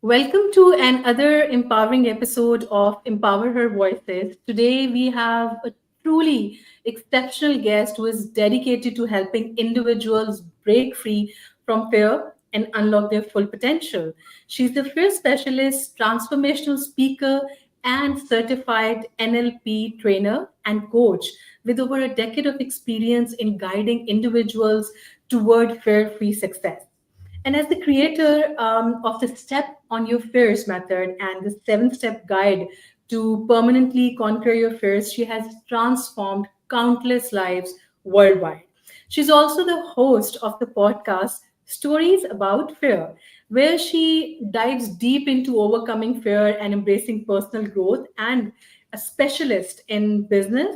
Welcome to another empowering episode of Empower Her Voices. Today we have a truly exceptional guest who is dedicated to helping individuals break free from fear and unlock their full potential. She's the fear specialist, transformational speaker, and certified NLP trainer and coach with over a decade of experience in guiding individuals toward fear free success. And as the creator of the Step on Your Fears method and the 7 step guide to permanently conquer your fears, she has transformed countless lives worldwide. She's also the host of the podcast Stories About Fear, where she dives deep into overcoming fear and embracing personal growth, and a specialist in business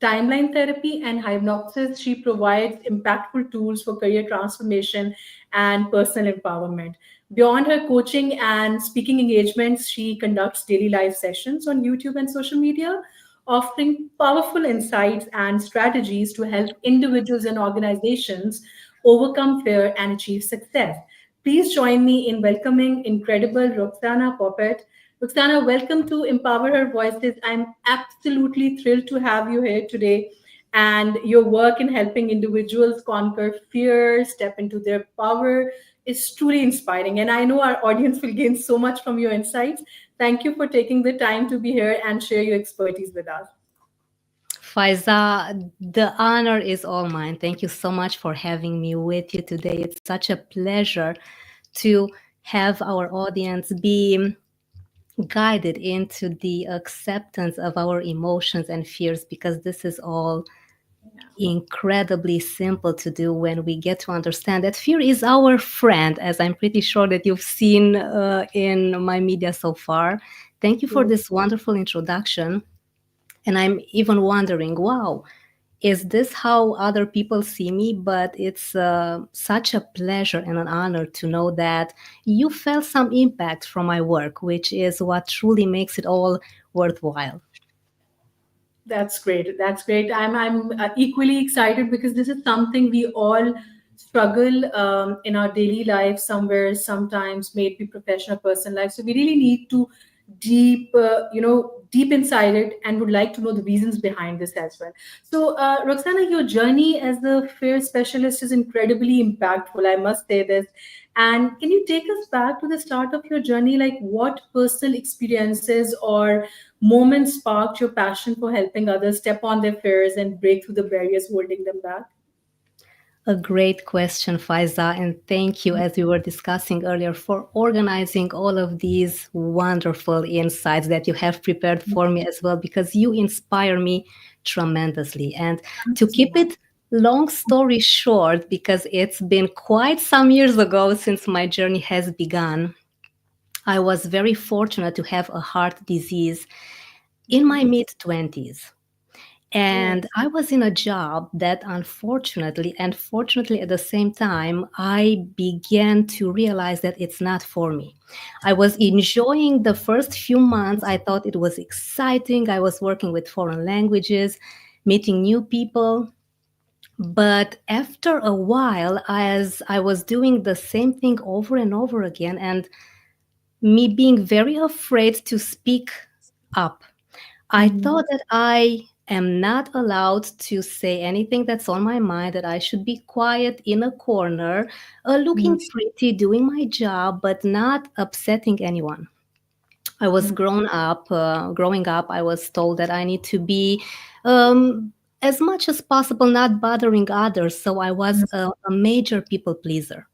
timeline therapy and hypnosis. She provides impactful tools for career transformation and personal empowerment. Beyond her coaching and speaking engagements, she conducts daily live sessions on YouTube and social media, offering powerful insights and strategies to help individuals and organizations overcome fear and achieve success. Please join me in welcoming incredible Roxana Popet. Roxana, welcome to Empower Her Voices. I'm absolutely thrilled to have you here today. And your work in helping individuals conquer fear, step into their power is truly inspiring. And I know our audience will gain so much from your insights. Thank you for taking the time to be here and share your expertise with us. Fyza, the honor is all mine. Thank you so much for having me with you today. It's such a pleasure to have our audience be guided into the acceptance of our emotions and fears, because this is all incredibly simple to do when we get to understand that fear is our friend, as I'm pretty sure that you've seen in my media so far. Thank you for Yes. this wonderful introduction. And I'm even wondering, wow, is this how other people see me? But it's such a pleasure and an honor to know that you felt some impact from my work, which is what truly makes it all worthwhile. That's great. That's great. I'm equally excited because this is something we all struggle in our daily life somewhere. Sometimes, may it be professional, personal life. So we really need to deep inside it, and would like to know the reasons behind this as well. So, Roxana, your journey as the fear specialist is incredibly impactful. I must say this. And can you take us back to the start of your journey? Like, what personal experiences or moments sparked your passion for helping others step on their fears and break through the barriers holding them back? A great question, Faiza, and thank you, as we were discussing earlier, for organizing all of these wonderful insights that you have prepared for me as well, because you inspire me tremendously. And Thank to you so keep much. it long story short, because it's been quite some years ago since my journey has begun, I was very fortunate to have a heart disease in my Okay. mid 20s. Oh. And I was in a job that unfortunately, and fortunately at the same time, I began to realize that it's not for me. I was enjoying the first few months. I thought it was exciting. I was working with foreign languages, meeting new people. But after a while, as I was doing the same thing over and over again, and me being very afraid to speak up, I Mhm. thought that I am not allowed to say anything that's on my mind, that I should be quiet in a corner, looking Mhm. pretty, doing my job, but not upsetting anyone. I was growing up, I was told that I need to be, as much as possible, not bothering others. So I was a major people pleaser.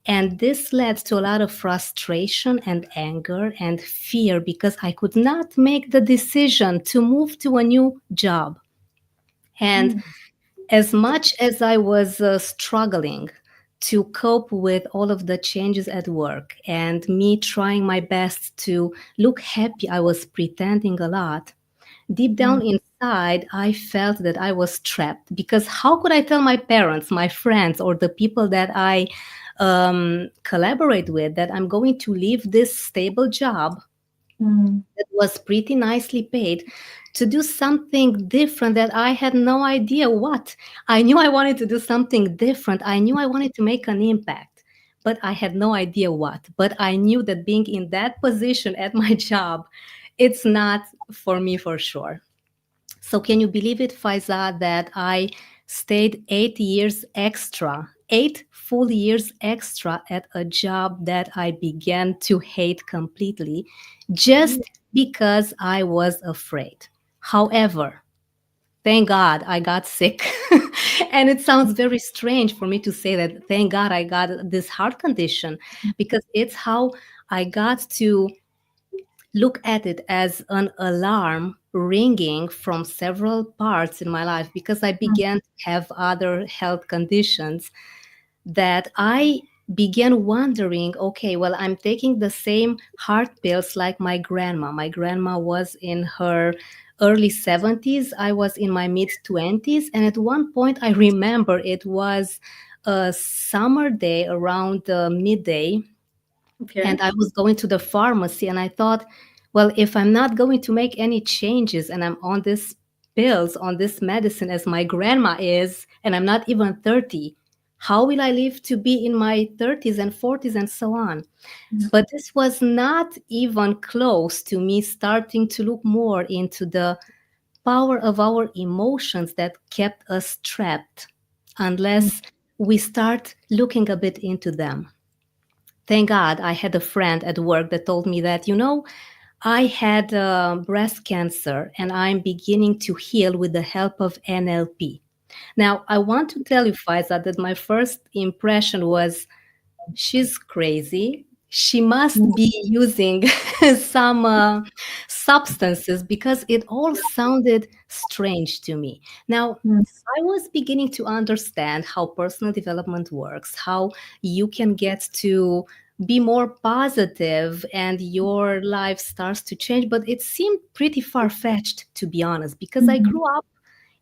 And this led to a lot of frustration and anger and fear, because I could not make the decision to move to a new job. And Mhm. as much as I was struggling to cope with all of the changes at work and me trying my best to look happy, I was pretending a lot. Deep down inside, I felt that I was trapped, because how could I tell my parents, my friends, or the people that I collaborate with that I'm going to leave this stable job Mhm. that was pretty nicely paid to do something different that I had no idea what? I knew I wanted to do something different. I knew I wanted to make an impact. but I had no idea what. But I knew that being in that position at my job, it's not for me for sure. So can you believe it, Fyza, that I stayed 8 years extra, 8 full years extra at a job that I began to hate completely just because I was afraid. However, thank God I got sick. And it sounds very strange for me to say that thank God I got this heart condition, because it's how I got to look at it as an alarm ringing from several parts in my life, because I began to have other health conditions that I began wondering, okay, well, I'm taking the same heart pills like my grandma. My grandma was in her early 70s. I was in my mid 20s. And at one point, I remember it was a summer day around midday, and Okay. I was going to the pharmacy, and I thought, well, if I'm not going to make any changes and I'm on this pills, on this medicine as my grandma is, and I'm not even 30, how will I live to be in my 30s and 40s and so on? But this was not even close to me starting to look more into the power of our emotions that kept us trapped unless we start looking a bit into them. Thank God I had a friend at work that told me that, I had breast cancer and I'm beginning to heal with the help of NLP. Now, I want to tell you, Faiza, that my first impression was, she's crazy. She must be using some substances, because it all sounded strange to me. Now, I was beginning to understand how personal development works, how you can get to be more positive and your life starts to change. But it seemed pretty far fetched, to be honest, because I grew up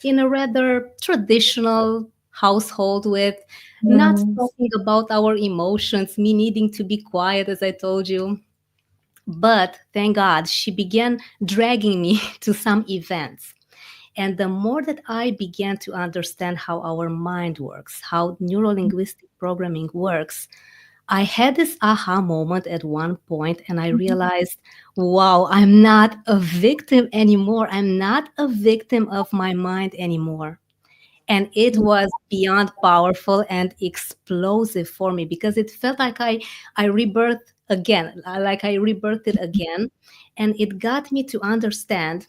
in a rather traditional household with not Yes. talking about our emotions, me needing to be quiet, as I told you. But thank God she began dragging me to some events. And the more that I began to understand how our mind works, how neuro-linguistic programming works, I had this aha moment at one point, and I realized, wow, I'm not a victim anymore. I'm not a victim of my mind anymore. And it was beyond powerful and explosive for me, because it felt like I rebirthed again, like I rebirthed it again. And it got me to understand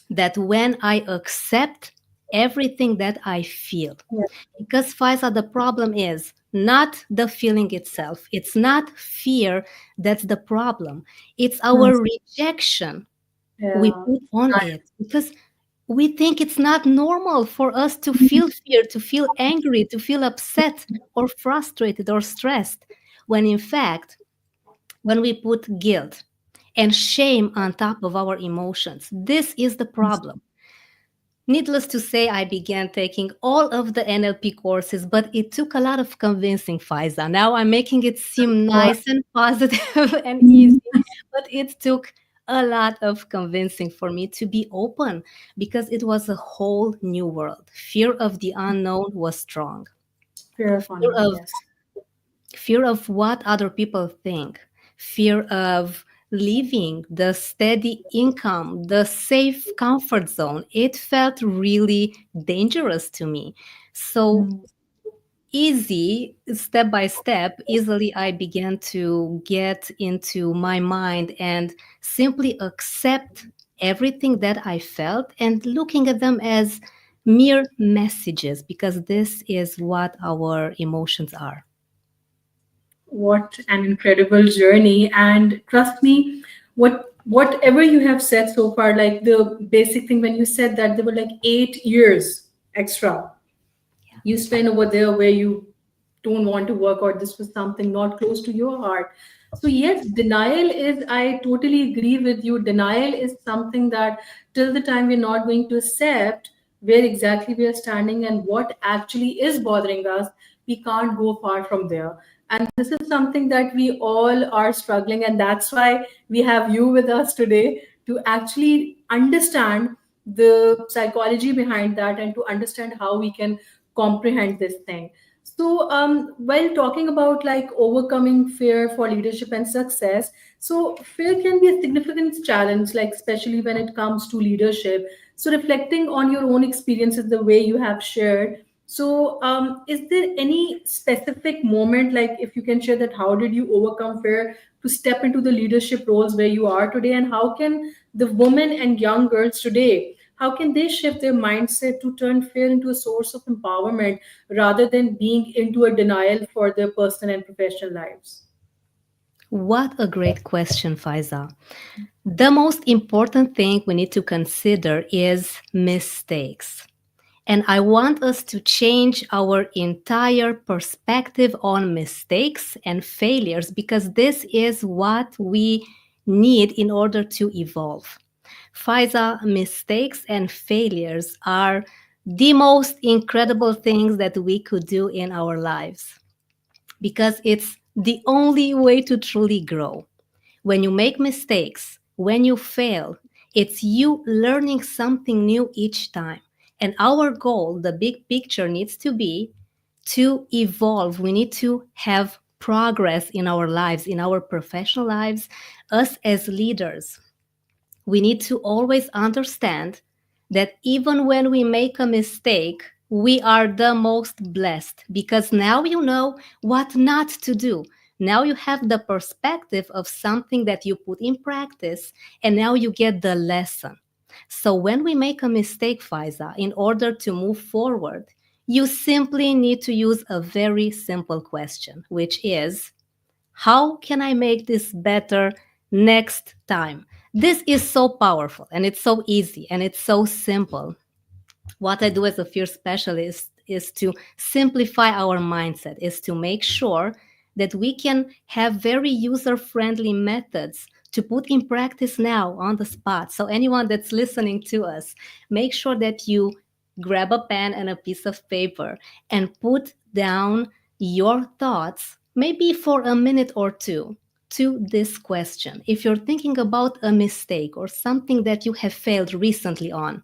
that when I accept everything that I feel, Yeah. because Faisal, the problem is not the feeling itself. It's not fear that's the problem. It's our rejection we Yeah. put on it, because we think it's not normal for us to feel fear, to feel angry, to feel upset or frustrated or stressed, when in fact, when we put guilt and shame on top of our emotions, this is the problem. Needless to say, I began taking all of the NLP courses, but it took a lot of convincing, Faiza. Now I'm making it seem nice and positive and easy, but it took a lot of convincing for me to be open, because it was a whole new world. Fear of the unknown was strong. Fear of Fear unknown. of Yes. fear of what other people think, fear of leaving the steady income, the safe comfort zone. It felt really dangerous to me. So easy, step by step, easily I began to get into my mind and simply accept everything that I felt and looking at them as mere messages, because this is what our emotions are. What an incredible journey. And trust me, whatever you have said so far, like the basic thing when you said that there were like 8 years extra you spend over there where you don't want to work, or this was something not close to your heart. So yes, denial is, I totally agree with you, denial is something that till the time we're not going to accept where exactly we are standing and what actually is bothering us, we can't go far from there. And this is something that we all are struggling, and that's why we have you with us today to actually understand the psychology behind that and to understand how we can comprehend this thing. So, while talking about like overcoming fear for leadership and success, so fear can be a significant challenge, like especially when it comes to leadership. So, reflecting on your own experiences, the way you have shared. So, is there any specific moment, like if you can share that, how did you overcome fear to step into the leadership roles where you are today, and how can the women and young girls today? How can they shift their mindset to turn fear into a source of empowerment rather than being into a denial for their personal and professional lives? What a great question, Faiza. The most important thing we need to consider is mistakes. And I want us to change our entire perspective on mistakes and failures because this is what we need in order to evolve. Faiza, mistakes and failures are the most incredible things that we could do in our lives because it's the only way to truly grow. When you make mistakes, when you fail, it's you learning something new each time. And our goal, the big picture, needs to be to evolve. We need to have progress in our lives, in our professional lives, us as leaders. We need to always understand that even when we make a mistake, we are the most blessed because now you know what not to do. Now you have the perspective of something that you put in practice, and now you get the lesson. So when we make a mistake, Faiza, in order to move forward, you simply need to use a very simple question, which is, how can I make this better next time? This is so powerful and it's so easy and it's so simple. What I do as a fear specialist is to simplify our mindset, is to make sure that we can have very user friendly methods to put in practice now on the spot. So, anyone that's listening to us, make sure that you grab a pen and a piece of paper and put down your thoughts, maybe for a minute or two, to this question. If you're thinking about a mistake or something that you have failed recently on,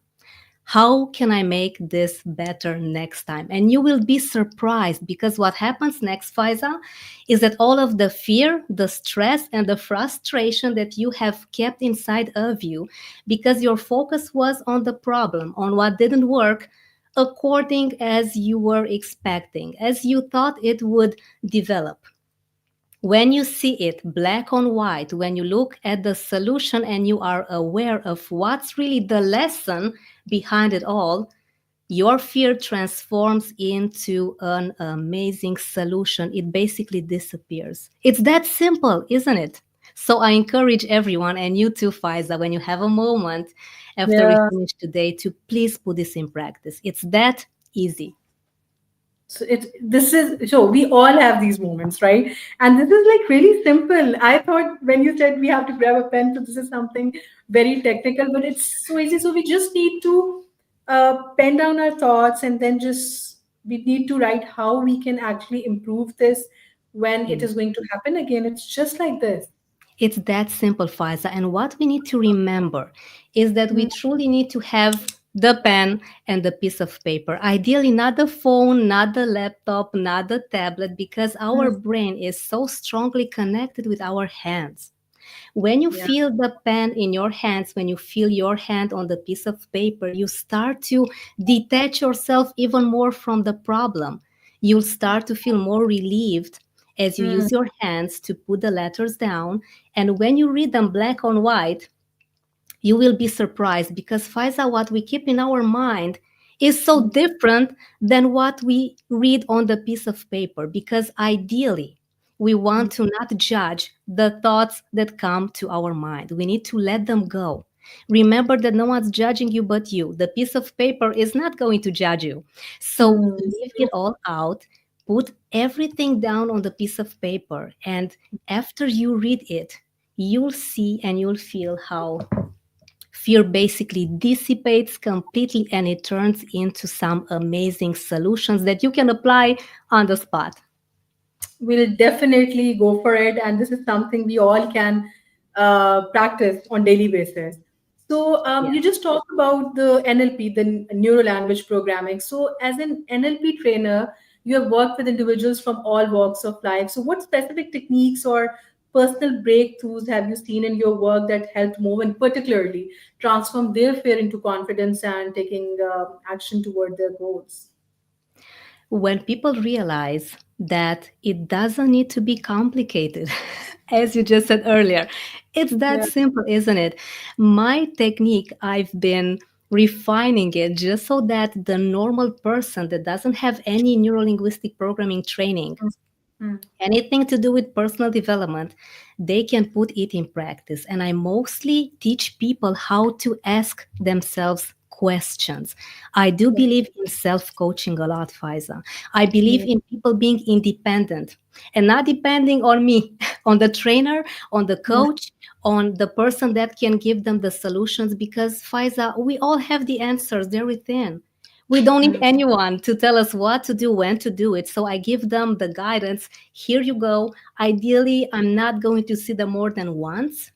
how can I make this better next time? And you will be surprised because what happens next, Faiza, is that all of the fear, the stress, and the frustration that you have kept inside of you because your focus was on the problem, on what didn't work according as you were expecting, as you thought it would develop. When you see it black on white, when you look at the solution and you are aware of what's really the lesson behind it all, your fear transforms into an amazing solution. It basically disappears. It's that simple, isn't it? So I encourage everyone, and you too, Faiza, when you have a moment after we Yeah. finish today, to please put this in practice. It's that easy. So it this is so we all have these moments, right? And this is like really simple. I thought when you said we have to grab a pen, so this is something very technical, but it's so easy. So we just need to pen down our thoughts, and then just we need to write how we can actually improve this when it is going to happen again. It's just like this. It's that simple, Faiza. And what we need to remember is that we Mm, truly need to have the pen and the piece of paper. Ideally, not the phone, not the laptop, not the tablet, because our mm, brain is so strongly connected with our hands. When you yeah. feel the pen in your hands, when you feel your hand on the piece of paper, you start to detach yourself even more from the problem. You'll start to feel more relieved as you Mm, use your hands to put the letters down. And when you read them black on white, you will be surprised because Faiza, what we keep in our mind is so mm, different than what we read on the piece of paper. Because ideally, we mm, want to not judge the thoughts that come to our mind. We need to let them go. Remember that no one's judging you but you. The piece of paper is not going to judge you. So mm. leave it all out, put everything down on the piece of paper, and after you read it, you'll see and you'll feel how fear basically dissipates completely and it turns into some amazing solutions that you can apply on the spot. We'll definitely go for it, and this is something we all can practice on daily basis. So Yeah. you just talked about the NLP, the neuro language programming. So as an NLP trainer, you have worked with individuals from all walks of life. So, what specific techniques or personal breakthroughs have you seen in your work that helped move and particularly transform their fear into confidence and taking action toward their goals? When people realize that it doesn't need to be complicated, as you just said earlier, it's that Yeah. simple, isn't it? My technique, I've been refining it just so that the normal person that doesn't have any neuro-linguistic programming training, Mm, anything to do with personal development, they can put it in practice. And I mostly teach people how to ask themselves questions. I do mm, believe in self coaching a lot, Fyza. I believe mm, in people being independent and not depending on me, on the trainer, on the mm, coach, on the person that can give them the solutions. Because, Fyza, we all have the answers, they're within. We don't need mm, anyone to tell us what to do, when to do it. So I give them the guidance. Here you go. Ideally, I'm not going to see them more than once.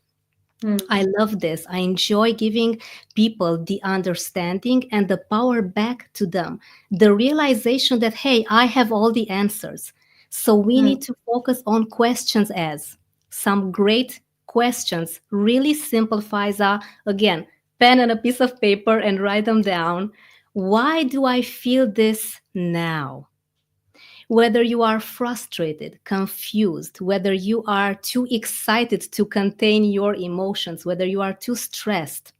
mm, I love this. I enjoy giving people the understanding and the power back to them. The realization that, hey, I have all the answers. So we mm, need to focus on questions as some great questions. Really simplifies, again, pen and a piece of paper and write them down. Why do I feel this now? Whether you are frustrated, confused, whether you are too excited to contain your emotions, whether you are too stressed.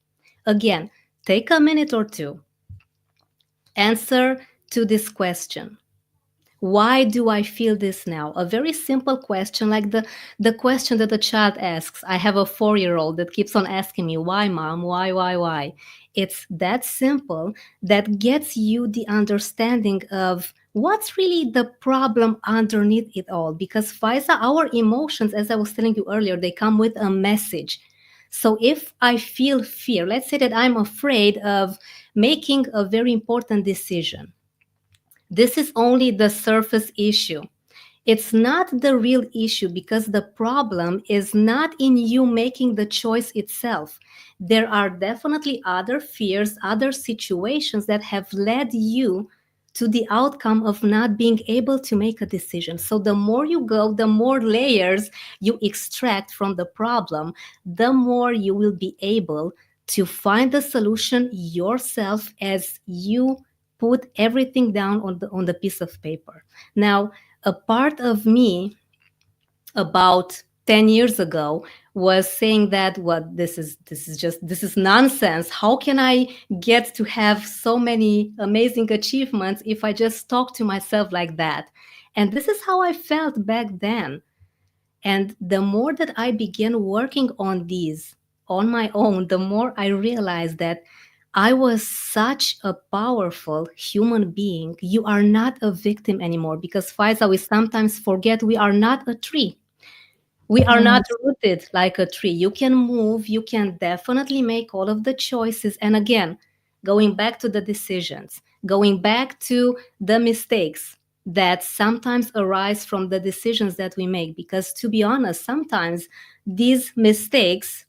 Again, take a minute or two. Answer to this question. Why do I feel this now? A very simple question, like the question that a child asks. I have a 4-year-old that keeps on asking me, why, mom? Why? It's that simple that gets you the understanding of what's really the problem underneath it all. Because, Fyza, our emotions, as I was telling you earlier, they come with a message. So if I feel fear, let's say that I'm afraid of making a very important decision, this is only the surface issue. It's not the real issue because the problem is not in you making the choice itself. There are definitely other fears, other situations that have led you to the outcome of not being able to make a decision. So the more you go, the more layers you extract from the problem, the more you will be able to find the solution yourself as you put everything down on the piece of paper. Now, a part of me about 10 years ago was saying that what this is nonsense. How can I get to have so many amazing achievements if I just talk to myself like that? And this is how I felt back then. And the more that I began working on these on my own, the more I realized that I was such a powerful human being. You are not a victim anymore because, Fyza, we sometimes forget we are not a tree. We are mm, not rooted like a tree. You can move, you can definitely make all of the choices. And again, going back to the decisions, going back to the mistakes that sometimes arise from the decisions that we make. Because to be honest, sometimes these mistakes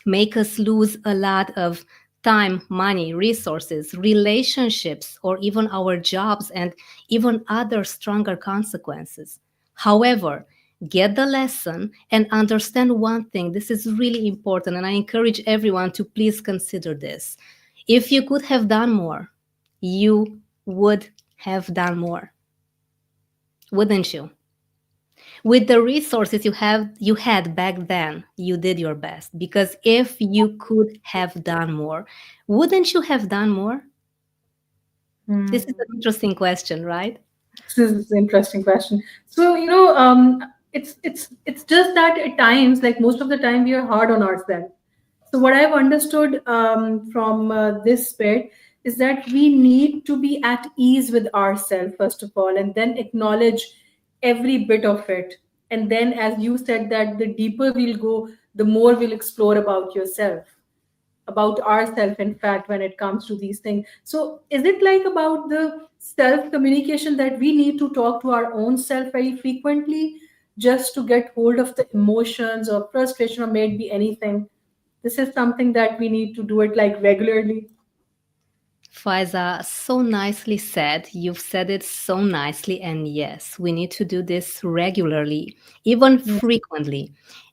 make us lose a lot of time, money, resources, relationships, or even our jobs and even other stronger consequences. However, get the lesson and understand one thing. This is really important, and I encourage everyone to please consider this. If you could have done more, you would have done more, wouldn't you? With the resources you had back then, you did your best, because if you could have done more, wouldn't you have done more? This is an mm. interesting question, right? This is an interesting question. So, it's just that at times, like most of the time, we are hard on ourselves. So, what I've understood from this bit is that we need to be at ease with ourselves first of all, and then acknowledge every bit of it. And then, as you said, that the deeper we'll go, the more we'll explore about yourself, about ourselves, in fact, when it comes to these things. So is it like about the self communication that we need to talk to our own self very frequently just to get hold of the emotions or frustration or maybe anything? This is something that we need to do it like regularly. Fyza, so nicely said. You've said it so nicely. And yes, we need to do this regularly, even Mm, frequently.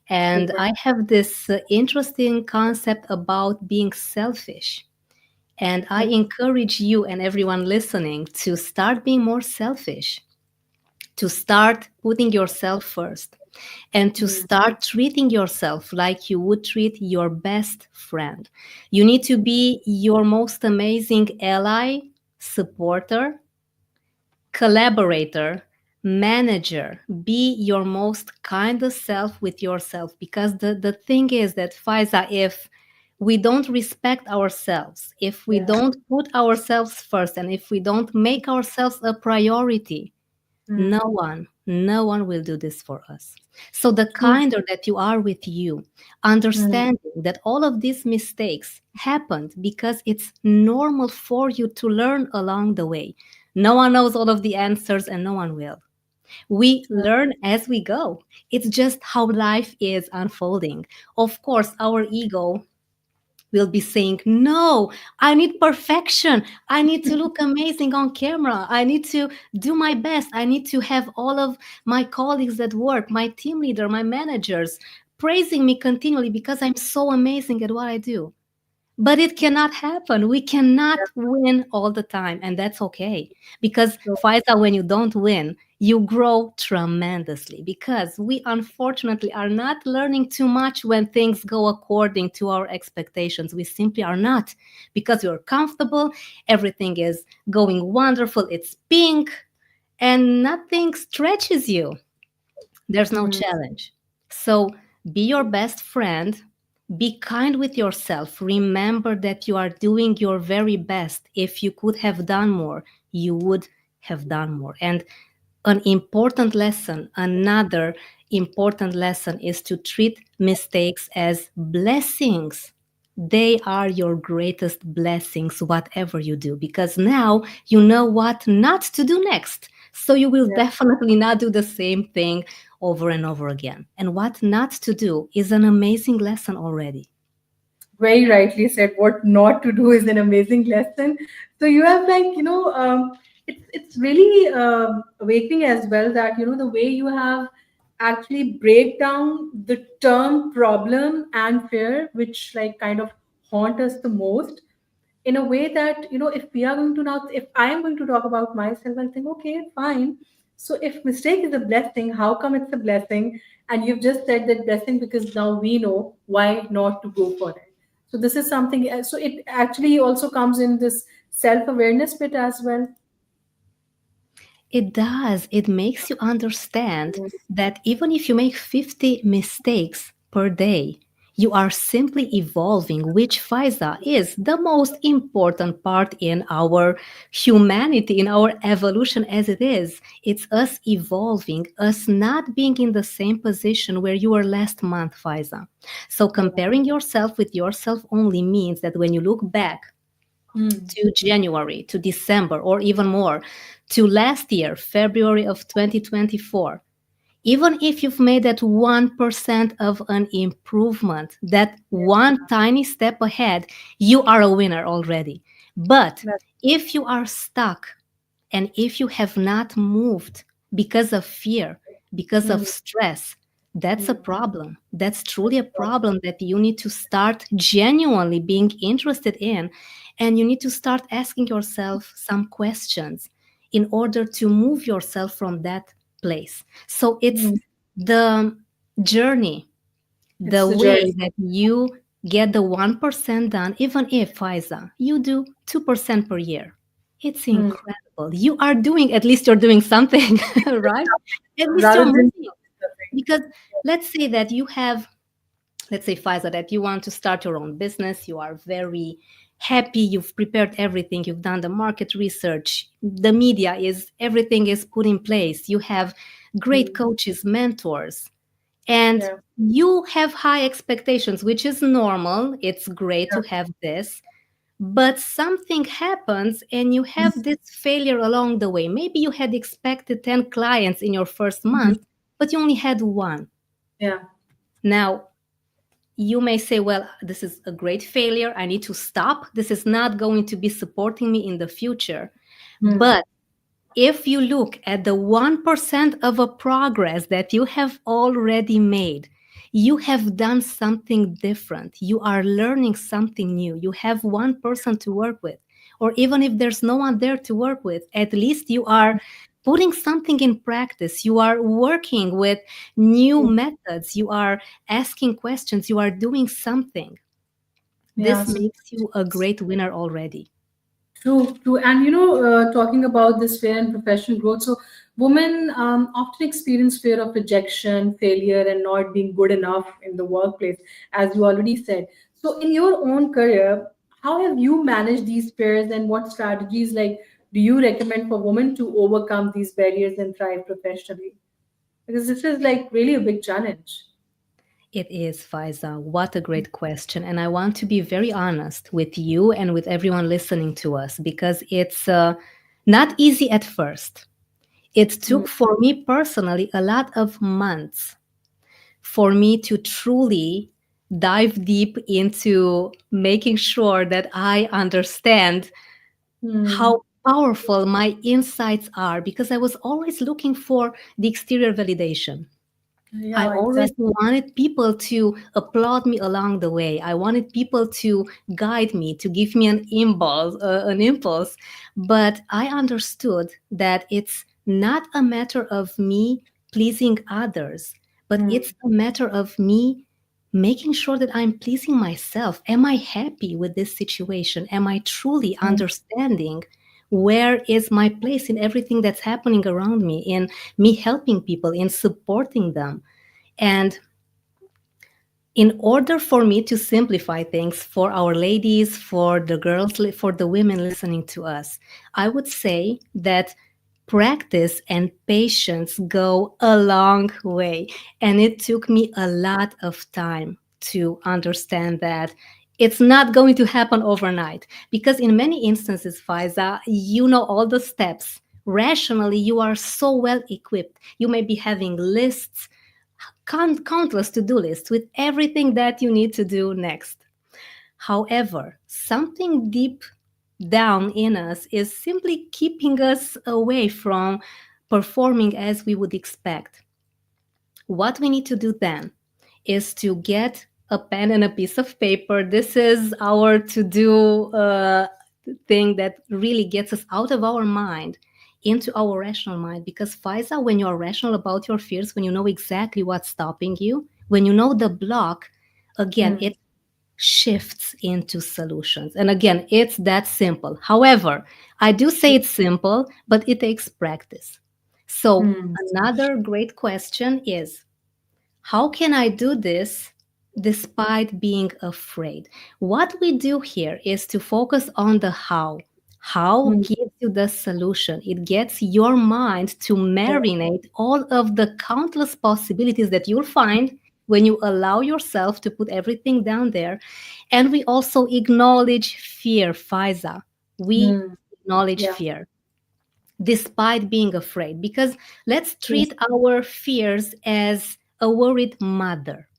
And frequent. I have this interesting concept about being selfish. And I Okay. encourage you and everyone listening to start being more selfish, to start putting yourself first, and to Mm, start treating yourself like you would treat your best friend. You need to be your most amazing ally, supporter, collaborator, manager. Be your most kindest self with yourself, because the thing is that, Fyza, if we don't respect ourselves, if we yeah. don't put ourselves first, and if we don't make ourselves a priority, Mm, no one will do this for us. So the true. kinder that you are with you, Mm, understanding that all of these mistakes happened because it's normal for you to learn along the way. No one knows all of the answers, and no one will. We yeah. learn as we go. It's just how life is unfolding. Of course, our ego will be saying, no, I need perfection. I need to look amazing on camera. I need to do my best. I need to have all of my colleagues at work, my team leader, my managers praising me continually because I'm so amazing at what I do. But it cannot happen. We cannot win all the time, and that's okay. Because, True. Faisal, when you don't win, you grow tremendously. Because we unfortunately are not learning too much when things go according to our expectations. We simply are not, because you're comfortable, everything is going wonderful, it's pink, and nothing stretches you. There's no Mm, challenge. So be your best friend. Be kind with yourself. Remember that you are doing your very best. If you could have done more, you would have done more. And an important lesson, another important lesson, is to treat mistakes as blessings. They are your greatest blessings, whatever you do, because now you know what not to do next. So you will yeah. definitely not do the same thing over and over again. And what not to do is an amazing lesson already. Very rightly said. What not to do is an amazing lesson. So you have, like, it's really awakening as well, that the way you have actually break down the term problem and fear, which like kind of haunt us the most, in a way that, if we are going to now, if I am going to talk about myself, I'll think, okay, fine. So if mistake is a blessing, how come it's a blessing? And you've just said that blessing because now we know why not to go for it. So this is something. So it actually also comes in this self-awareness bit as well. It does. It makes you understand that even if you make 50 mistakes per day, you are simply evolving, which, Fiza, is the most important part in our humanity, in our evolution as it is. It's us evolving, us not being in the same position where you were last month, Fiza. So Yeah. comparing yourself with yourself only means that when you look back Mm. to January, to December, or even more, to last year, February of 2024, even if you've made that 1% of an improvement, that Yeah. one tiny step ahead, you are a winner already. But That's, if you are stuck, and if you have not moved because of fear, because of mm, stress, that's a mm, problem. That's that's truly a the problem. problem that you need to start genuinely being interested in. And you need to start asking yourself some questions in order to move yourself from that place. So it's Mm. the journey, It's the the way journey. that you get the 1% done, even if, Faiza, you do 2% per year. It's Mm. incredible. You are doing, at least you're doing something, right? At least you're Rather than moving. Because let's say that you have, let's say, Faiza, that you want to start your own business. You are very happy. You've prepared everything. You've done the market research. The media is, everything is put in place. You have great mm, coaches, mentors, and yeah. you have high expectations, which is normal. It's great Yeah. to have this. But something happens and you Mm, have this failure along the way. Maybe you had expected 10 clients in your first mhm. month, but you only had one. Yeah. Now, you may say, well, this is a great failure. I need to stop. This is not going to be supporting me in the future. Hmm. But if you look at the 1% of a progress that you have already made, you have done something different. You are learning something new. You have one person to work with. Or even if there's no one there to work with, at least you are putting something in practice. You are working with new methods. You are asking questions. You are doing something. Yeah. This So makes you a great winner already. true, true. And talking about this fear and professional growth, so women often experience fear of rejection, failure, and not being good enough in the workplace, as you already said. So, in your own career, how have you managed these fears, and what strategies do you recommend for women to overcome these barriers and thrive professionally? Because this is really a big challenge. It is, Fyza. What a great question. And I want to be very honest with you and with everyone listening to us because it's not easy at first. It Mm, took for me personally a lot of months for me to truly dive deep into making sure that I understand mm, how powerful my insights are because I was always looking for the exterior validation. I yeah, always exactly. wanted people to applaud me along the way. I wanted people to guide me, to give me an impulse. But I understood that it's not a matter of me pleasing others, but Mm, it's a matter of me making sure that I'm pleasing myself. Am I happy with this situation? Am I truly mm, understanding where is my place in everything that's happening around me, in me helping people, in supporting them? And in order for me to simplify things for our ladies, for the girls, for the women listening to us, I would say that practice and patience go a long way. And it took me a lot of time to understand that it's not going to happen overnight. Because in many instances, Faiza, you know all the steps. Rationally, you are so well equipped. You may be having lists, countless to-do lists with everything that you need to do next. However, something deep down in us is simply keeping us away from performing as we would expect. What we need to do then is to get a pen and a piece of paper. This is our to do thing that really gets us out of our mind into our rational mind. Because, Faiza, when you're rational about your fears, when you know exactly what's stopping you, when you know the block, again, mm, it shifts into solutions. And again, it's that simple. However, I do say it's simple, but it takes practice. So, mm, another great question is, how can I do this despite being afraid? What we do here is to focus on the how. How mm. gives you the solution? It gets your mind to marinate all of the countless possibilities that you'll find when you allow yourself to put everything down there. And we also acknowledge fear, Fiza. We Mm. acknowledge Yeah. fear despite being afraid, because let's Yes. treat our fears as a worried mother.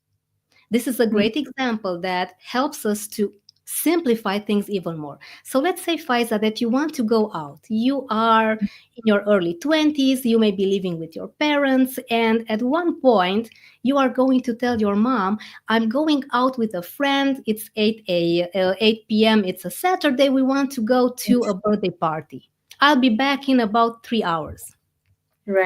This is a Mm, great example that helps us to simplify things even more. So let's say, Faiza, that you want to go out. You are in your early 20s, you may be living with your parents, and at one point, you are going to tell your mom, I'm going out with a friend. It's 8 p.m. It's a Saturday. We want to go to a birthday party. I'll be back in about 3 hours.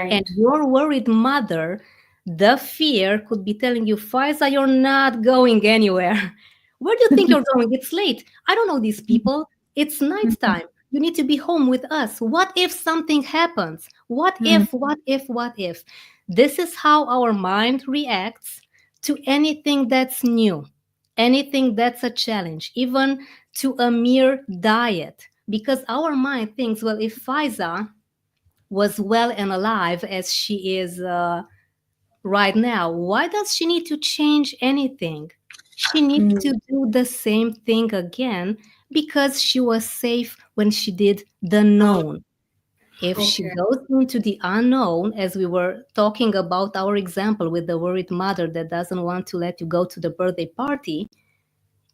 And right. your worried mother, the fear could be telling you, Faiza, you're not going anywhere. Where do you think you're going? It's late. I don't know these people. It's nighttime. You need to be home with us. What if something happens? What Mm, if, what if, what if? This is how our mind reacts to anything that's new, anything that's a challenge, even to a mere diet. Because our mind thinks, well, if Faiza was well and alive as she is right now, why does she need to change anything? She needs mm, to do the same thing again because she was safe when she did the known. If she Okay. goes into the unknown, as we were talking about our example with the worried mother that doesn't want to let you go to the birthday party,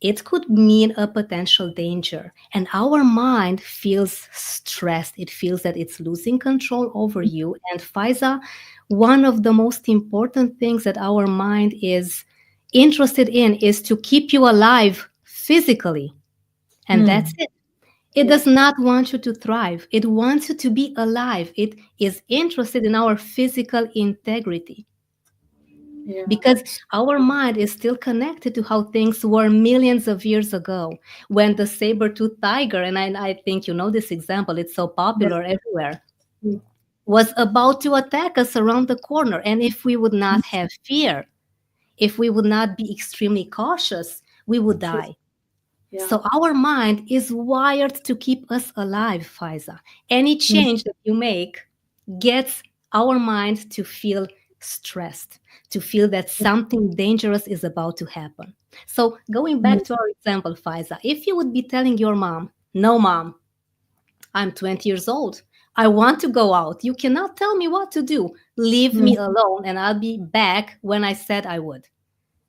it could mean a potential danger. And our mind feels stressed. It feels that it's losing control over you. And Fyza, one of the most important things that our mind is interested in is to keep you alive physically. And that's Hmm. it. It Yeah. does not want you to thrive. It wants you to be alive. It is interested in our physical integrity Yeah. because our mind is still connected to how things were millions of years ago when the saber-toothed tiger, and I think you know this example, it's so Yeah. popular everywhere, was about to attack us around the corner. And if we would not have fear, if we would not be extremely cautious, we would True. die. Yeah. So our mind is wired to keep us alive, Fyza. Any Hmm. change that you make gets our mind to feel stressed, to feel that something dangerous is about to happen. So going Hmm. back to our example, Fyza, if you would be telling your mom, no, mom, I'm 20 years old. I want to go out. You cannot tell me what to do. Leave Hmm. me alone and I'll be back when I said I would.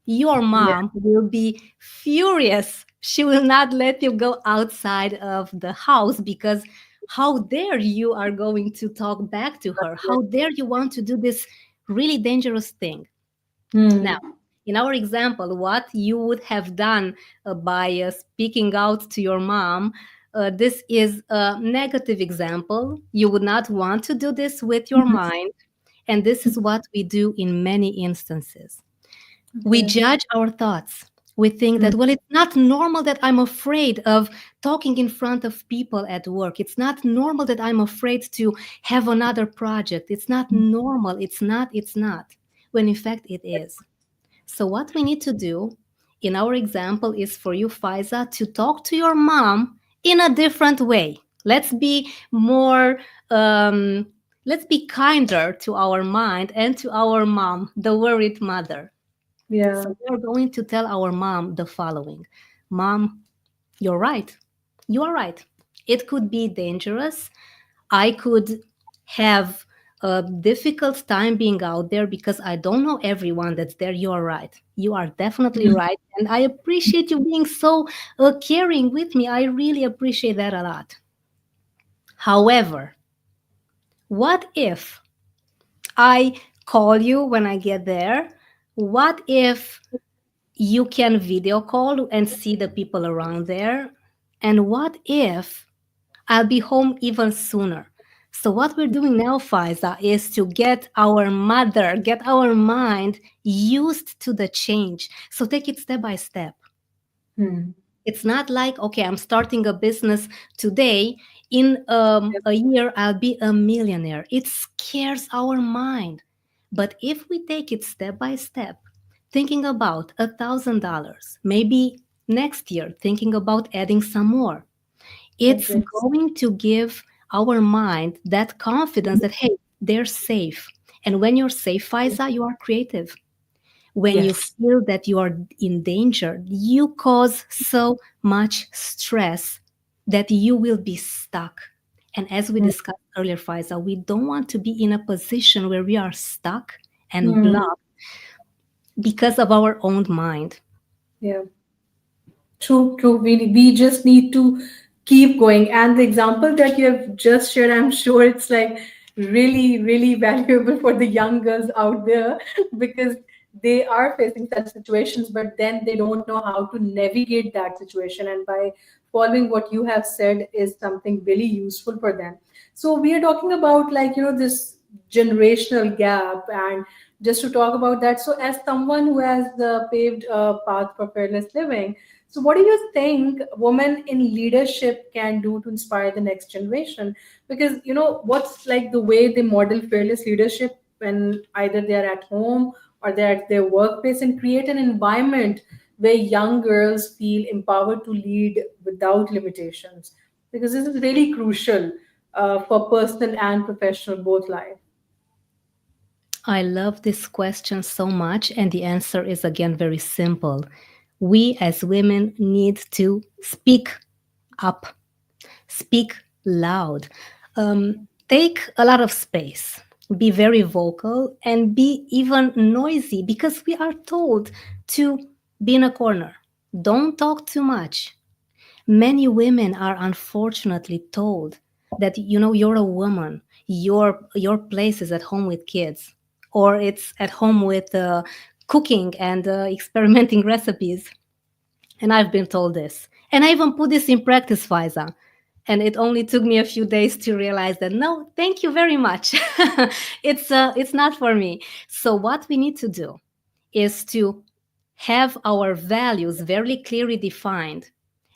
Your Yeah. mom will be furious. She will not let you go outside of the house because how dare you are going to talk back to her? How dare you want to do this really dangerous thing? Now, Hmm. in our example, what you would have done by speaking out to your mom, this is a negative example. You would not want to do this with your mind. And this is what we do in many instances. We Okay. judge our thoughts. We think Hmm. that, well, it's not normal that I'm afraid of talking in front of people at work. It's not normal that I'm afraid to have another project. It's not normal. It's not. When in fact it is. So, what we need to do in our example is for you, Fyza, to talk to your mom in a different way. Let's be more, um, let's be kinder to our mind and to our mom, the worried mother. Yeah. So we're going to tell our mom the following: Mom, you're right. You are right. It could be dangerous. I could have a difficult time being out there because I don't know everyone that's there. You are right. You are definitely Hmm. right. And I appreciate you being so caring with me. I really appreciate that a lot. However, what if I call you when I get there? What if you can video call and see the people around there? And what if I'll be home even sooner? So, what we're doing now, Fyza, is to get our mother, get our mind used to the change. So, take it step by step. Hmm. It's not like, okay, I'm starting a business today. In Yeah. a year, I'll be a millionaire. It scares our mind. But if we take it step by step, thinking about $1,000, maybe next year, thinking about adding some more, it's Okay. going to give our mind that confidence that, hey, they're safe. And when you're safe, Faiza, you are creative. When you Yes. feel that you are in danger, you cause so much stress that you will be stuck. And as we Hmm. discussed earlier, Faiza, we don't want to be in a position where we are stuck and Hmm. blocked because of our own mind. Yeah. True, true. We just need to keep going. And the example that you have just shared, I'm sure it's like really, really valuable for the young girls out there because they are facing such situations, but then they don't know how to navigate that situation. And by following what you have said is something really useful for them. So we are talking about like, this generational gap and just to talk about that. So as someone who has paved a path for fearless living, so, what do you think women in leadership can do to inspire the next generation? Because, what's like the way they model fearless leadership when either they're at home or they're at their workplace and create an environment where young girls feel empowered to lead without limitations? Because this is really crucial for personal and professional both life. I love this question so much, and the answer is again very simple. We as women need to speak up, speak loud. Take a lot of space, be very vocal, and be even noisy because we are told to be in a corner. Don't talk too much. Many women are unfortunately told that you're a woman, your place is at home with kids, or it's at home with cooking and experimenting recipes. And I've been told this. And I even put this in practice, Fyza. And it only took me a few days to realize that no, thank you very much. It's not for me. So what we need to do is to have our values very clearly defined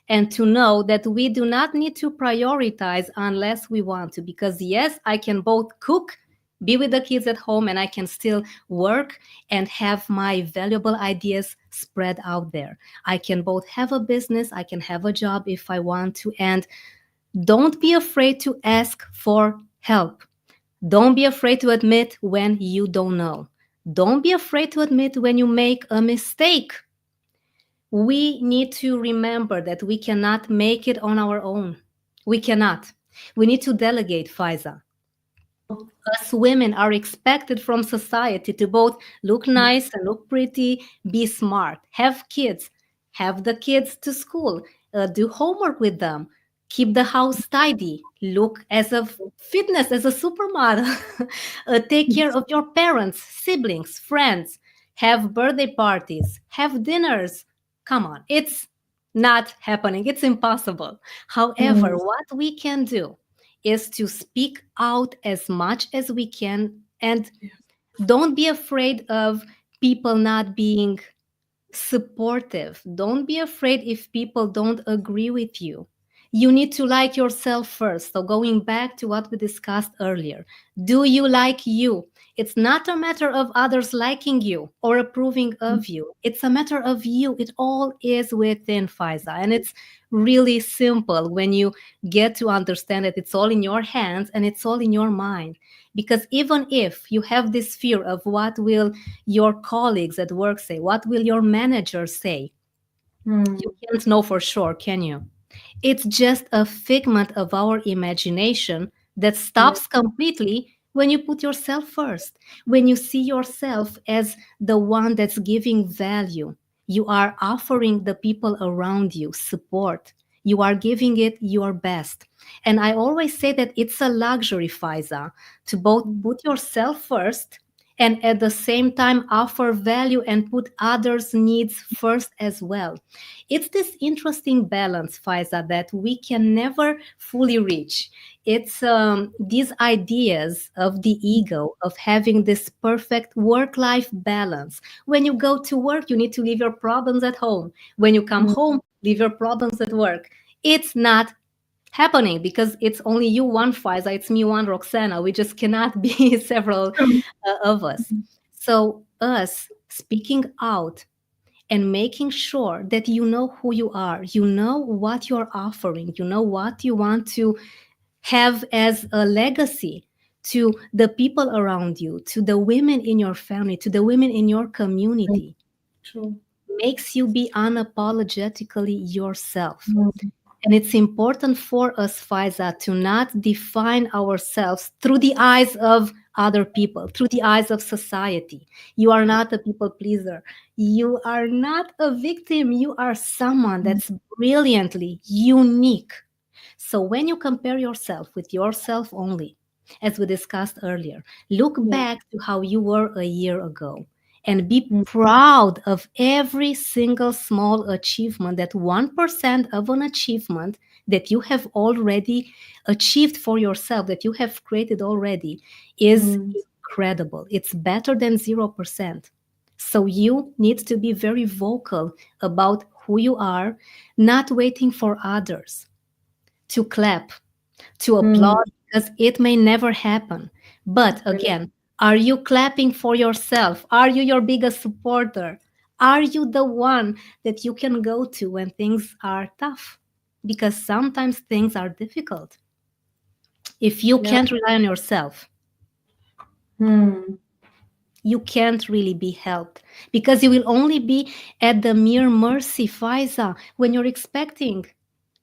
and to know that we do not need to prioritize unless we want to. Because, yes, I can both cook, be with the kids at home, and I can still work and have my valuable ideas spread out there. I can both have a business, I can have a job if I want to. And don't be afraid to ask for help. Don't be afraid to admit when you don't know. Don't be afraid to admit when you make a mistake. We need to remember that we cannot make it on our own. We cannot. We need to delegate, Fyza. Us women are expected from society to both look nice and look pretty, be smart, have kids, have the kids to school, do homework with them, keep the house tidy, look as a fitness, as a supermodel, take care of your parents, siblings, friends, have birthday parties, have dinners. Come on, it's not happening. It's impossible. However, Mm. what we can do is to speak out as much as we can and don't be afraid of people not being supportive. Don't be afraid if people don't agree with you. You need to like yourself first. So, going back to what we discussed earlier, do you like you? It's not a matter of others liking you or approving of you. It's a matter of you. It all is within, Fyza. And it's really simple when you get to understand that it's all in your hands and it's all in your mind. Because even if you have this fear of what will your colleagues at work say? What will your manager say? Mm. You can't know for sure, can you? It's just a figment of our imagination that Yeah. stops completely when you put yourself first, when you see yourself as the one that's giving value. You are offering the people around you support. You are giving it your best. And I always say that it's a luxury, Fyza, to both put yourself first and at the same time offer value and put others' needs first as well. It's this interesting balance, Fyza, that we can never fully reach. It's these ideas of the ego of having this perfect work-life balance. When you go to work, you need to leave your problems at home. When you come Mm. home, leave your problems at work. It's not happening because it's only you one, Fyza, it's me one, Roxana. We just cannot be several of us. So us speaking out and making sure that you know who you are, you know what you're offering, you know what you want to have as a legacy to the people around you, to the women in your family, to the women in your community, True. makes you be unapologetically yourself. Mm. And it's important for us, Fyza, to not define ourselves through the eyes of other people, through the eyes of society. You are not a people pleaser. You are not a victim. You are someone that's brilliantly unique. So when you compare yourself with yourself only, as we discussed earlier, look Yeah. back to how you were a year ago and be Mm. proud of every single small achievement, that 1% of an achievement that you have already achieved for yourself, that you have created already, is Mm. incredible. It's better than 0%. So you need to be very vocal about who you are, not waiting for others to clap, to Mm. applaud, because it may never happen. But Correct. again, are you clapping for yourself? Are you your biggest supporter? Are you the one that you can go to when things are tough? Because sometimes things are difficult. If you Yeah. can't rely on yourself, Mm. you can't really be helped because you will only be at the mere mercy, Fyza, when you're expecting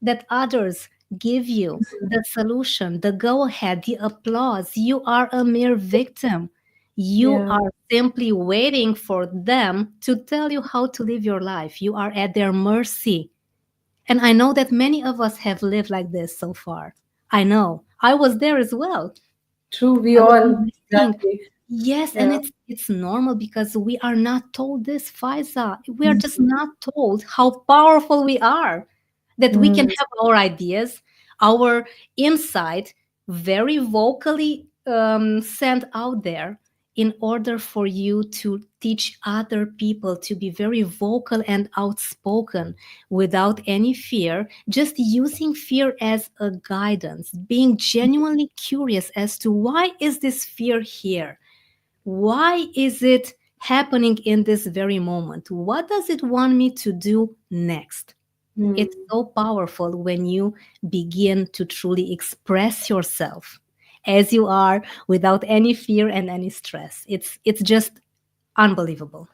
that others give you the solution, the go ahead, the applause. You are a mere victim. You Yeah. are simply waiting for them to tell you how to live your life. You are at their mercy. And I know that many of us have lived like this so far. I know. I was there as well. True. We I was all investing. exactly. Yes, and Yeah. it's normal because we are not told this, Fyza. We are just Mm. not told how powerful we are, that we can Mm. have our ideas, our insight very vocally sent out there in order for you to teach other people to be very vocal and outspoken without any fear, just using fear as a guidance, being genuinely curious as to why is this fear here? Why is it happening in this very moment? What does it want me to do next? It's Mm. so powerful when you begin to truly express yourself as you are without any fear and any stress. It's just unbelievable.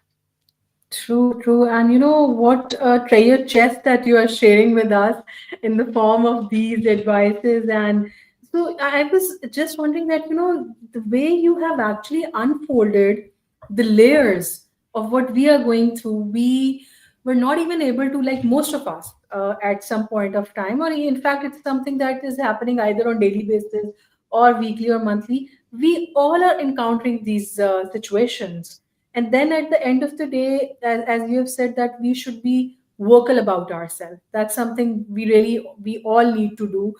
True, true. And you know what treasure chest that you are sharing with us in the form of these advices. And so I was just wondering that, the way you have actually unfolded the layers of what we are going through, we were not even able to, like most of us, at some point of time, or in fact, it's something that is happening either on daily basis or weekly or monthly. We all are encountering these situations, and then at the end of the day, as you have said, that we should be vocal about ourselves. That's something we all need to do.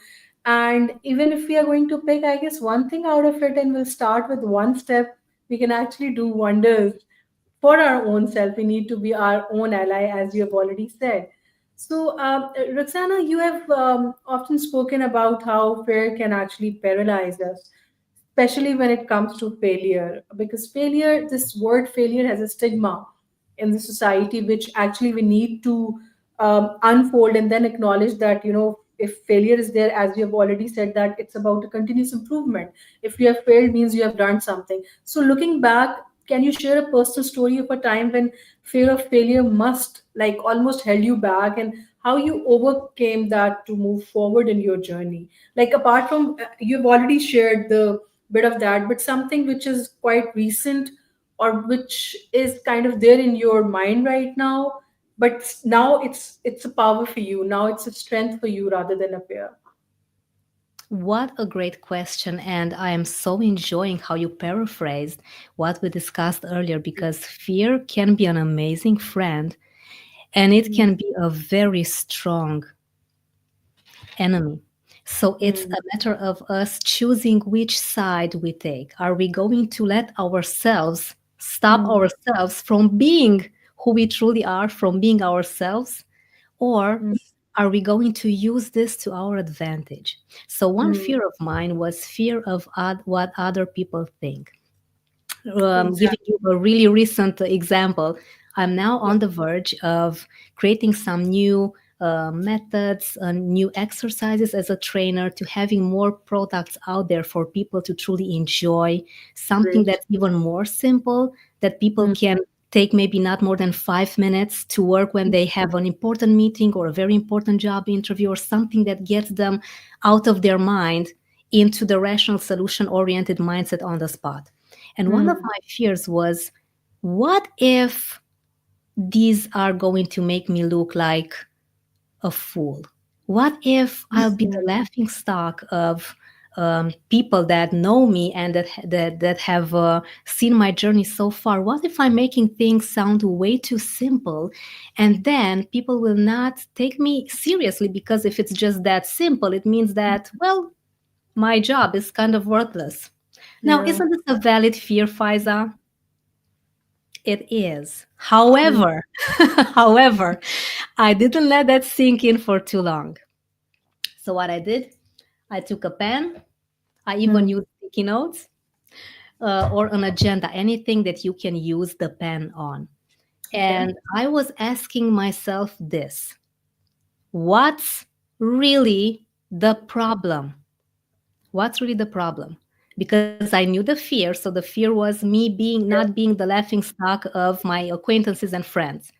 And even if we are going to pick, I guess, one thing out of it, and we'll start with one step, we can actually do wonders for our own self. We need to be our own ally, as you have already said. So, Roxana, you have often spoken about how fear can actually paralyze us, especially when it comes to failure, because failure, this word failure, has a stigma in the society, which actually we need to unfold and then acknowledge that, if failure is there, as we have already said, that it's about a continuous improvement. If you have failed, means you have done something. So looking back, can you share a personal story of a time when fear of failure must, like, almost held you back, and how you overcame that to move forward in your journey? Like, apart from, you've already shared the bit of that, but something which is quite recent, or which is kind of there in your mind right now, but now it's a power for you, now it's a strength for you rather than a fear. What a great question. And I am so enjoying how you paraphrased what we discussed earlier because fear can be an amazing friend and it Mm, can be a very strong enemy. So it's mm, a matter of us choosing which side we take. Are we going to let ourselves stop mm, ourselves from being who we truly are, from being ourselves? Or mm, are we going to use this to our advantage? So, one mm. fear of mine was fear of what other people think. Giving Exactly. you a really recent example, I'm now Yeah. on the verge of creating some new methods, new exercises as a trainer to having more products out there for people to truly enjoy. Something Great. that's even more simple that people Mm, can take maybe not more than 5 minutes to work when they have an important meeting or a very important job interview or something that gets them out of their mind into the rational solution oriented mindset on the spot. And one of mm, my fears was, what if these are going to make me look like a fool? What if I'll be the mm, laughing stock of people that know me and that have seen my journey so far? What if I'm making things sound way too simple, and then people will not take me seriously because if it's just that simple, it means that, well, my job is kind of worthless. Now, yeah. isn't this a valid fear, Fyza? It is. Mm, However, however, I didn't let that sink in for too long. So what I did, I took a pen. I even mm. used sticky notes or an agenda, anything that you can use the pen on. Okay. And I was asking myself this: what's really the problem? What's really the problem? Because I knew the fear, so the fear was me being not Yeah. being the laughing stock of my acquaintances and friends.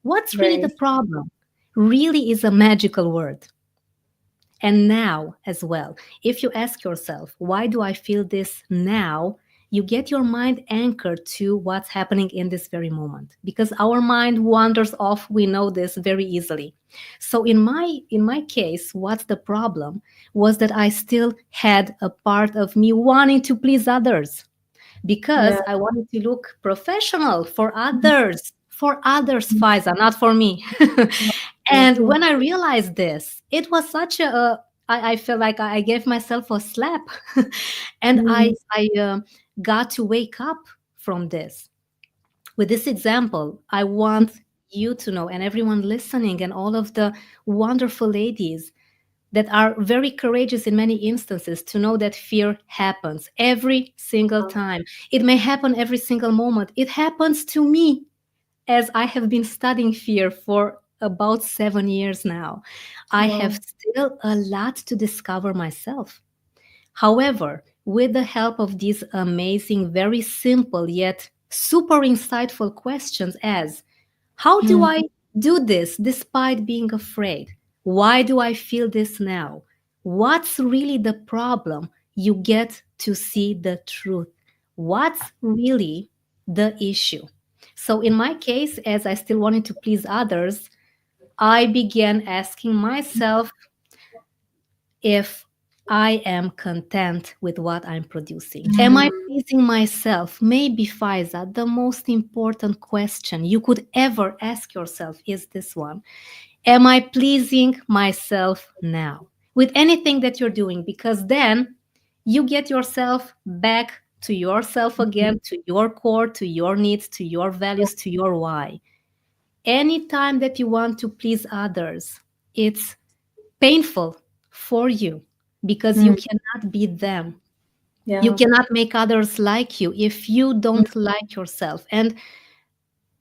What's really the Right. problem? Really is a magical word. and now as well. If you ask yourself, why do I feel this now? You get your mind anchored to what's happening in this very moment, because our mind wanders off. We know this very easily. So in my case, what's the problem was that I still had a part of me wanting to please others, Yeah. because I wanted to look professional for others, Fyza, not for me. True, And true. when I realized this, it was such I felt like I gave myself a slap, and Mm. I got to wake up from this. With this example, I want you to know, and everyone listening, and all of the wonderful ladies that are very courageous in many instances, to know that fear happens every single time. It may happen every single moment. It happens to me, as I have been studying fear for about 7 years now. I have Wow. still a lot to discover myself. However, with the help of these amazing, very simple yet super insightful questions, as how do Mm. I do this despite being afraid? Why do I feel this now? What's really the problem? You get to see the truth. What's really the issue? So, in my case, as I still wanted to please others, I began asking myself if I am content with what I'm producing. Am I Mm. pleasing myself? Maybe, Fyza, the most important question you could ever ask yourself is this one: am I pleasing myself now with anything that you're doing? Because then you get yourself back to yourself again, to your core, to your needs, to your values, to your why. Anytime that you want to please others, it's painful for you, because you Mm. cannot be them. You Yeah. cannot make others like you if you Mm. don't like yourself. And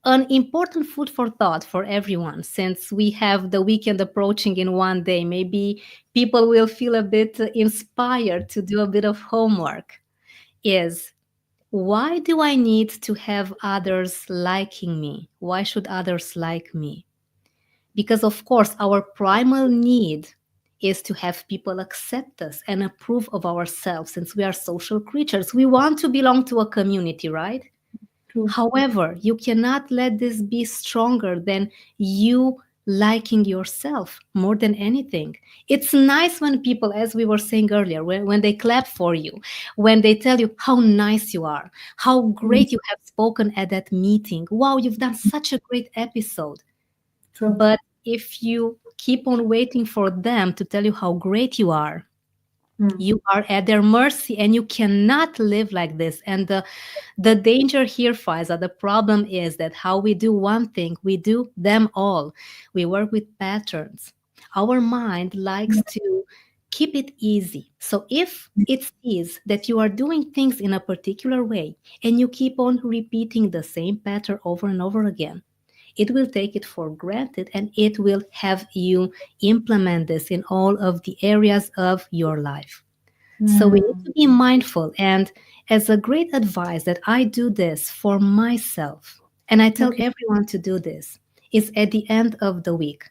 an important food for thought for everyone, since we have the weekend approaching in one day, maybe people will feel a bit inspired to do a bit of homework, is: why do I need to have others liking me? Why should others like me? Because, of course, our primal need is to have people accept us and approve of ourselves, since we are social creatures. We want to belong to a community, right? True. However, you cannot let this be stronger than you liking yourself more than anything. It's nice when people, as we were saying earlier, when they clap for you, when they tell you how nice you are, how Mm. great you have spoken at that meeting. Wow, you've done such a great episode. True. But if you keep on waiting for them to tell you how great you are, Mm. you are at their mercy, and you cannot live like this. And the danger here, Faiza, the problem is that how we do one thing, we do them all. We work with patterns. Our mind likes to keep it easy. So if it sees that you are doing things in a particular way, and you keep on repeating the same pattern over and over again, it will take it for granted, and it will have you implement this in all of the areas of your life. So we need Mm. to be mindful. And as a great advice that I do this for myself, and I tell Okay. everyone to do this, is at the end of the week,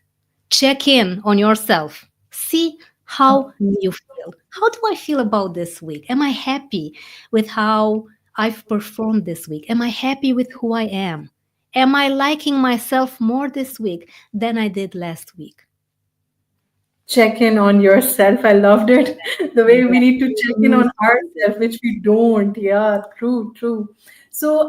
check in on yourself. See, how do you feel? How do I feel about this week? Am I happy with how I've performed this week? Am I happy with who I am? Am I liking myself more this week than I did last week? Check in on yourself. I loved it. The way we need to check in Exactly. on ourselves, which we don't. Yeah, true, true. So,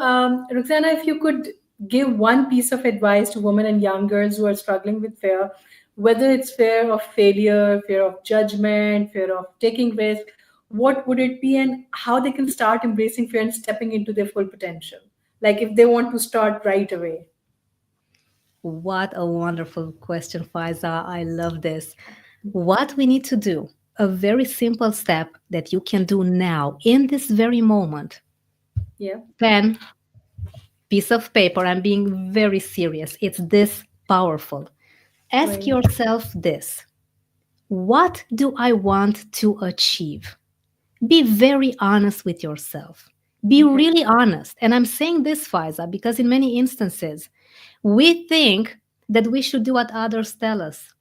Roxana, if you could give one piece of advice to women and young girls who are struggling with fear, whether it's fear of failure, fear of judgment, fear of taking risk, what would it be, and how they can start embracing fear and stepping into their full potential? Like if they want to start right away. What a wonderful question, Faiza. I love this. What we need to do, a very simple step that you can do now in this very moment: Yeah. pen, piece of paper. I'm being very serious. It's this powerful. Ask Right. yourself this: what do I want to achieve? Be very honest with yourself. Be Okay. really honest. And I'm saying this, Faiza, because in many instances, we think that we should do what others tell us.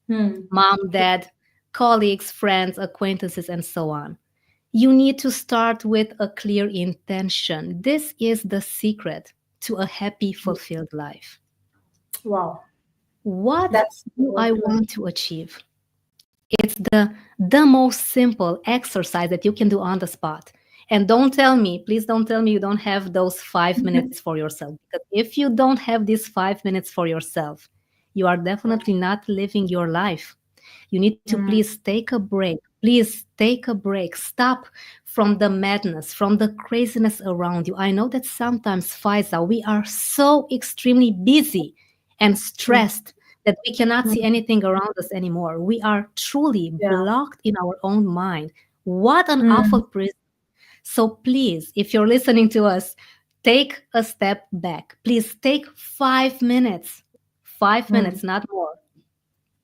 Hmm. Mom, dad, colleagues, friends, acquaintances, and so on. You need to start with a clear intention. This is the secret to a happy, fulfilled life. Wow. What That's do I what. want to achieve? It's the most simple exercise that you can do on the spot. And don't tell me, please don't tell me you don't have those 5 minutes for yourself. Because if you don't have these 5 minutes for yourself, you are definitely not living your life. You need to Mm, please take a break. Please take a break. Stop from the madness, from the craziness around you. I know that sometimes, Fyza, we are so extremely busy and mm, stressed that we cannot see mm. anything around us anymore. We are truly Yeah. blocked in our own mind. What an Mm, awful prison. So please, if you're listening to us, take a step back. Please take 5 minutes. Five mm. minutes, not more.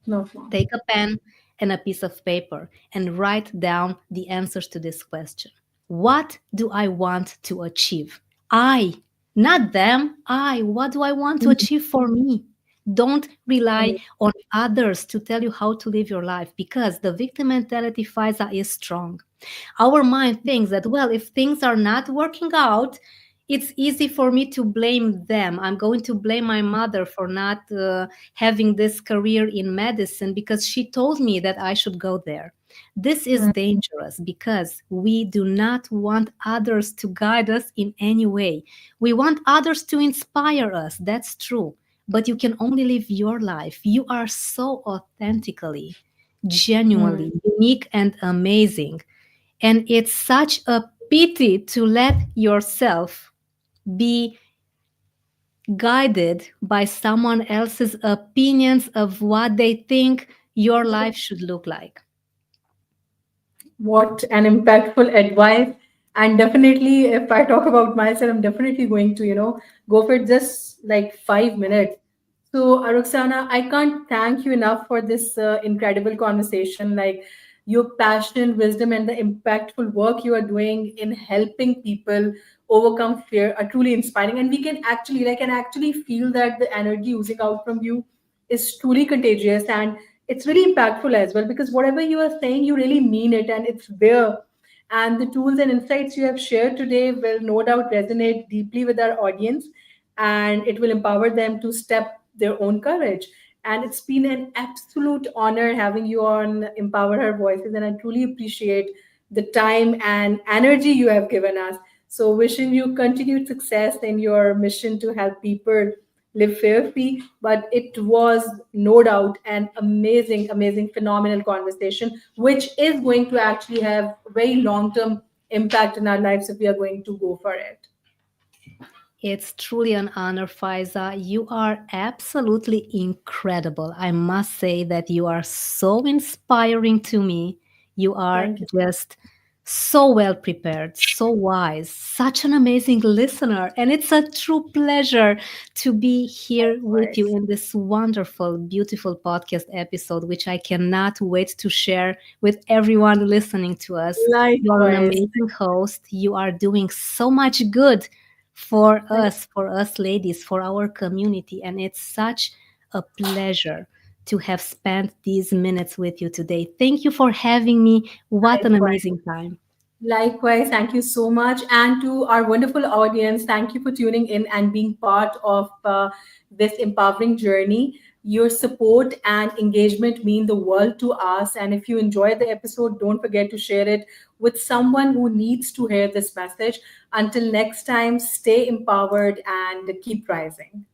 No. Take a pen and a piece of paper and write down the answers to this question. What do I want to achieve? I, not them. I. What do I want to Mm, achieve for me? Don't rely mm, on others to tell you how to live your life because the victim mentality, Fyza, is strong. Our mind thinks that, well, if things are not working out, it's easy for me to blame them. I'm going to blame my mother for not having this career in medicine because she told me that I should go there. This is mm, dangerous because we do not want others to guide us in any way. We want others to inspire us. That's true. But you can only live your life. You are so authentically, mm. genuinely unique and amazing. And it's such a pity to let yourself be guided by someone else's opinions of what they think your life should look like. What an impactful advice. And definitely, if I talk about myself, I'm definitely going to, go for just like 5 minutes. So, Roxana, I can't thank you enough for this incredible conversation. Like your passion, wisdom, and the impactful work you are doing in helping people overcome fear are truly inspiring. And we can actually, like, can actually feel that the energy oozing out from you is truly contagious, and it's really impactful as well, because whatever you are saying, you really mean it, and it's there. And the tools and insights you have shared today will no doubt resonate deeply with our audience, and it will empower them to step their own courage. And it's been an absolute honor having you on Empower Her Voices, and I truly appreciate the time and energy you have given us. So, wishing you continued success in your mission to help people live fear free. But it was no doubt an amazing, amazing, phenomenal conversation, which is going to actually have very long term impact in our lives if we are going to go for it. It's truly an honor, Fyza. You are absolutely incredible. I must say that you are so inspiring to me. You are Thank you. just so well prepared, so wise, such an amazing listener. And it's a true pleasure to be here with you Likewise. in this wonderful, beautiful podcast episode, which I cannot wait to share with everyone listening to us. You're an Likewise. amazing host. You are doing so much good Thank for us ladies, for our community. And it's such a pleasure to have spent these minutes with you today. Thank you for having me. What an Likewise. amazing time. Likewise, thank you so much. And to our wonderful audience, thank you for tuning in and being part of this empowering journey. Your support and engagement mean the world to us. And if you enjoyed the episode, don't forget to share it with someone who needs to hear this message. Until next time, stay empowered and keep rising.